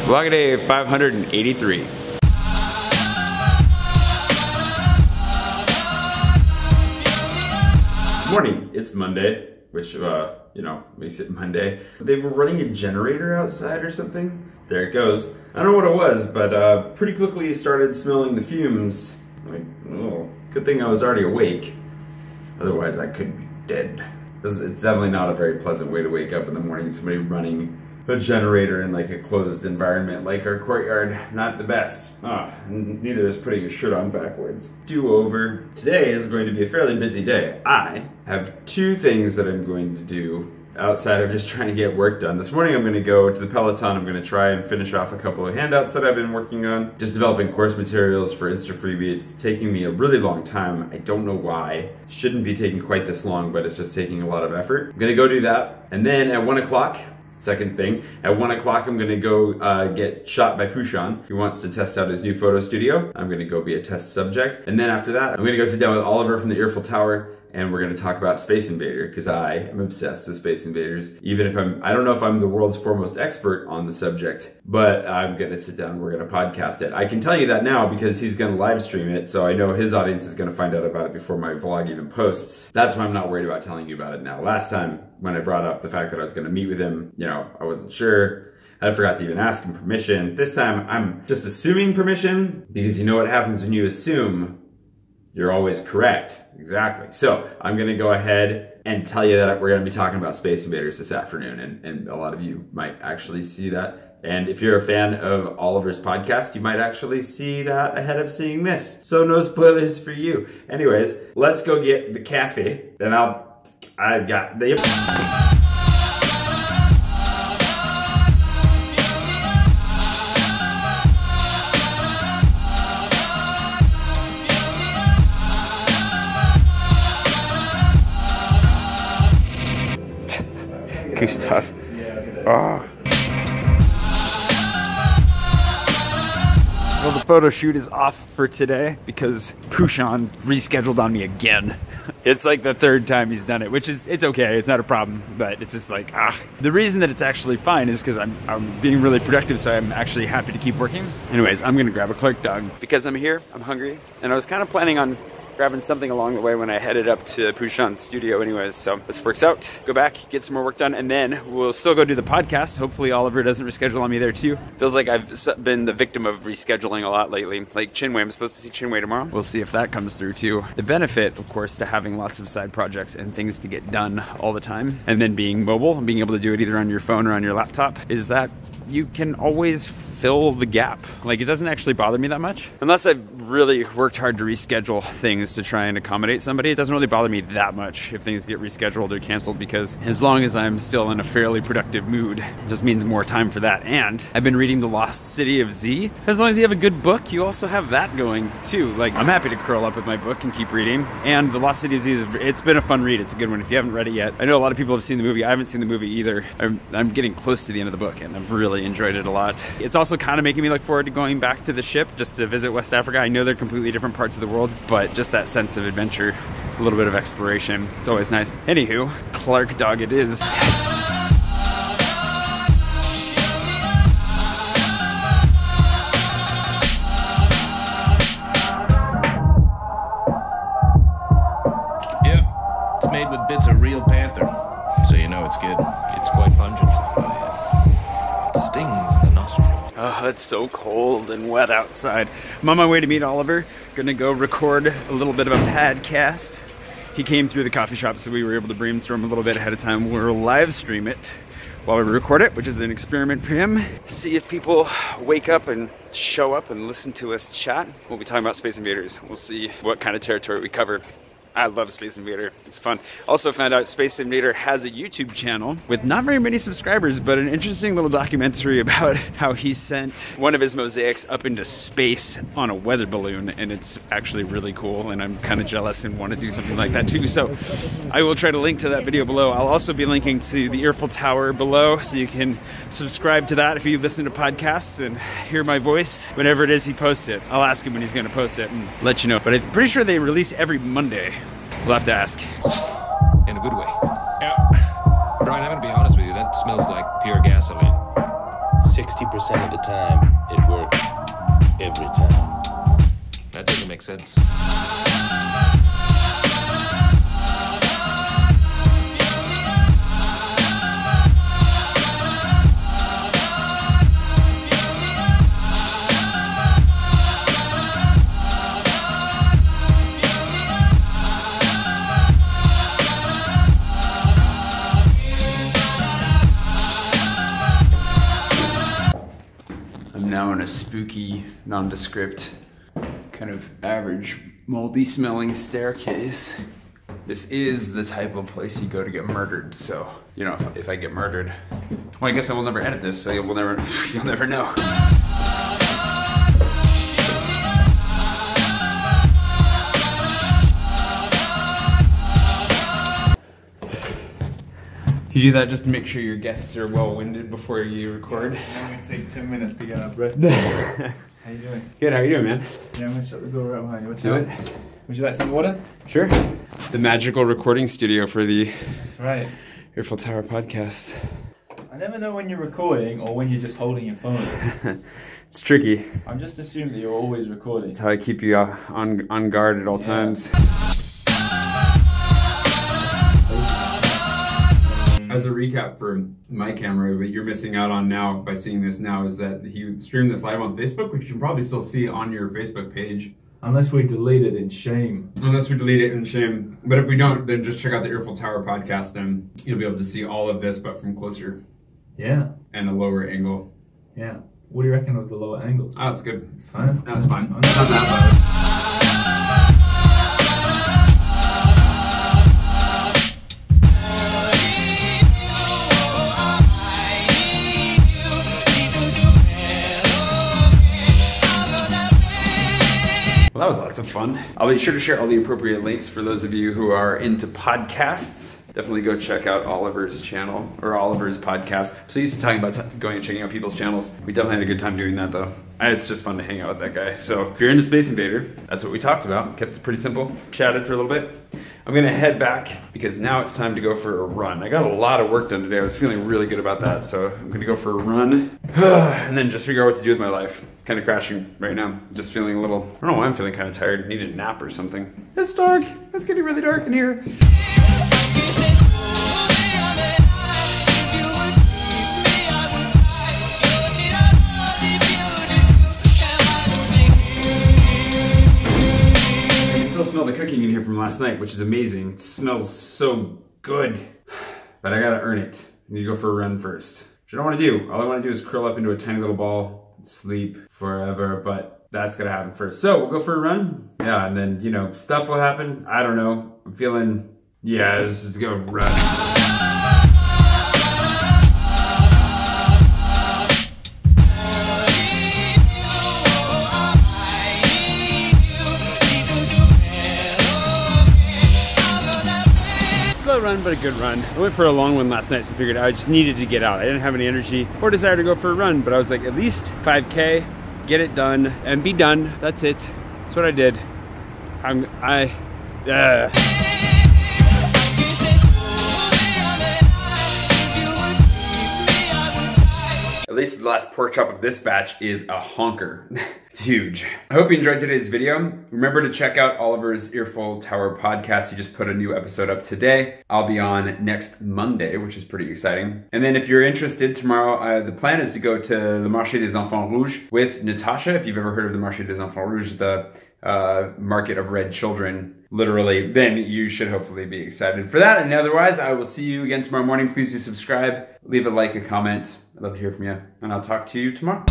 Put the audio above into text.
Vlog-a-day 583. Good morning, it's Monday, which, you know, makes it Monday. They were running a generator outside or something. There it goes. I don't know what it was, but pretty quickly started smelling the fumes. Like, oh, good thing I was already awake. Otherwise, I could be dead. It's definitely not a very pleasant way to wake up in the morning. Somebody running a generator in like a closed environment like our courtyard. Not the best. Neither is putting a shirt on backwards. Do-over. Today is going to be a fairly busy day. I have two things that I'm going to do outside of just trying to get work done. This morning I'm going to go to the Peloton. I'm going to try and finish off a couple of handouts that I've been working on. Just developing course materials for Insta Freebie. It's taking me a really long time. I don't know why. It shouldn't be taking quite this long, but it's just taking a lot of effort. I'm going to go do that. And then at 1 o'clock, second thing, at 1 o'clock I'm going to go get shot by Pullman, who wants to test out his new photo studio. I'm going to go be a test subject. And then after that, I'm going to go sit down with Oliver from the Earful Tower, and we're going to talk about Space Invader, because I am obsessed with Space Invaders. Even if I don't know if I'm the world's foremost expert on the subject, but I'm going to sit down and we're going to podcast it. I can tell you that now because he's going to live stream it, so I know his audience is going to find out about it before my vlog even posts. That's why I'm not worried about telling you about it now. Last time, when I brought up the fact that I was going to meet with him, you know, I wasn't sure. I forgot to even ask him permission. This time, I'm just assuming permission, because you know what happens when you assume. You're always correct. Exactly. So I'm going to go ahead and tell you that we're going to be talking about Space Invaders this afternoon, and a lot of you might actually see that. And if you're a fan of Oliver's podcast, you might actually see that ahead of seeing this. So no spoilers for you. Anyways, let's go get the cafe. Then I've got the... Stuff. Oh. Well, the photo shoot is off for today because Pullman rescheduled on me again. It's like the third time he's done it, which is, it's okay, it's not a problem, but it's just like, The reason that it's actually fine is because I'm being really productive, so I'm actually happy to keep working. Anyways, I'm gonna grab a Clark dog because I'm here, I'm hungry, and I was kind of planning on grabbing something along the way when I headed up to Pullman's studio anyways, so this works out. Go back, get some more work done, and then we'll still go do the podcast. Hopefully Oliver doesn't reschedule on me there too. Feels like I've been the victim of rescheduling a lot lately. Like Chinwei, I'm supposed to see Chinwei tomorrow. We'll see if that comes through too. The benefit, of course, to having lots of side projects and things to get done all the time, and then being mobile and being able to do it either on your phone or on your laptop, is that you can always fill the gap. Like, it doesn't actually bother me that much. Unless I've really worked hard to reschedule things to try and accommodate somebody, it doesn't really bother me that much if things get rescheduled or canceled, because as long as I'm still in a fairly productive mood, it just means more time for that. And I've been reading The Lost City of Z. As long as you have a good book, you also have that going too. Like, I'm happy to curl up with my book and keep reading. And The Lost City of Z, it's been a fun read. It's a good one if you haven't read it yet. I know a lot of people have seen the movie. I haven't seen the movie either. I'm getting close to the end of the book, and I've really enjoyed it a lot. It's also kind of making me look forward to going back to the ship just to visit West Africa. I know they're completely different parts of the world, but just that sense of adventure, a little bit of exploration, it's always nice. Anywho, Clark dog it is. Yep, it's made with bits of real panther, so you know it's good. It's quite pungent. It stings the nostril. Oh, it's so cold and wet outside. I'm on my way to meet Oliver. Gonna go record a little bit of a podcast. He came through the coffee shop, so we were able to brainstorm a little bit ahead of time. We'll live stream it while we record it, which is an experiment for him. See if people wake up and show up and listen to us chat. We'll be talking about Space Invaders. We'll see what kind of territory we cover. I love Space Invader, it's fun. Also found out Space Invader has a YouTube channel with not very many subscribers, but an interesting little documentary about how he sent one of his mosaics up into space on a weather balloon, and it's actually really cool, and I'm kind of jealous and want to do something like that too. So I will try to link to that video below. I'll also be linking to the Earful Tower below, so you can subscribe to that if you listen to podcasts and hear my voice whenever it is he posts it. I'll ask him when he's going to post it and let you know. But I'm pretty sure they release every Monday. We'll have to ask. In a good way. Yeah. Brian, I'm gonna be honest with you, that smells like pure gasoline. 60% of the time, it works every time. That doesn't make sense. Now in a spooky, nondescript, kind of average, moldy smelling staircase. This is the type of place you go to get murdered, so, you know, if I get murdered, well, I guess I will never edit this, so you'll never know. You do that just to make sure your guests are well-winded before you record? Yeah, I'm gonna take 10 minutes to get out of breath. How you doing? Good, how you doing, man? Yeah, I'm gonna shut the door right behind you. What's Do up? it. Would you like some water? Sure. The magical recording studio for the That's right. Earful Tower podcast. I never know when you're recording or when you're just holding your phone. It's tricky. I'm just assuming that you're always recording. That's how I keep you on guard at all times. As a recap for my camera, what you're missing out on now by seeing this now is that he streamed this live on Facebook, which you can probably still see on your Facebook page. Unless we delete it in shame. Unless we delete it in shame. But if we don't, then just check out the Earful Tower podcast and you'll be able to see all of this, but from closer. Yeah. And a lower angle. Yeah. What do you reckon of the lower angles? Oh, it's good. It's fine. No, it's fine. Not that Well, that was lots of fun. I'll be sure to share all the appropriate links for those of you who are into podcasts. Definitely go check out Oliver's channel, or Oliver's podcast. I'm so used to talking about going and checking out people's channels. We definitely had a good time doing that though. It's just fun to hang out with that guy. So if you're into Space Invader, that's what we talked about. Kept it pretty simple, chatted for a little bit. I'm gonna head back because now it's time to go for a run. I got a lot of work done today. I was feeling really good about that. So I'm gonna go for a run and then just figure out what to do with my life. Kind of crashing right now. Just feeling a little, I don't know why I'm feeling kind of tired. Need a nap or something. It's dark. It's getting really dark in here. Smell the cooking in here from last night, which is amazing. It smells so good, but I gotta earn it. I need to go for a run first, which I don't want to do. All I want to do is curl up into a tiny little ball and sleep forever, but that's gonna happen first. So we'll go for a run. Yeah, and then, you know, stuff will happen. I don't know. I'm feeling, yeah, let's just go run. Run, but a good run. I went for a long one last night, so I figured I just needed to get out. I didn't have any energy or desire to go for a run, but I was like, at least 5K, get it done, and be done. That's it. That's what I did. At least the last pork chop of this batch is a honker. It's huge. I hope you enjoyed today's video. Remember to check out Oliver's Earful Tower podcast. He just put a new episode up today. I'll be on next Monday, which is pretty exciting. And then if you're interested, tomorrow the plan is to go to the Marché des Enfants Rouges with Natasha. If you've ever heard of the Marché des Enfants Rouges, the market of red children, literally, then you should hopefully be excited for that. And otherwise, I will see you again tomorrow morning. Please do subscribe, leave a like, a comment. I'd love to hear from you, and I'll talk to you tomorrow.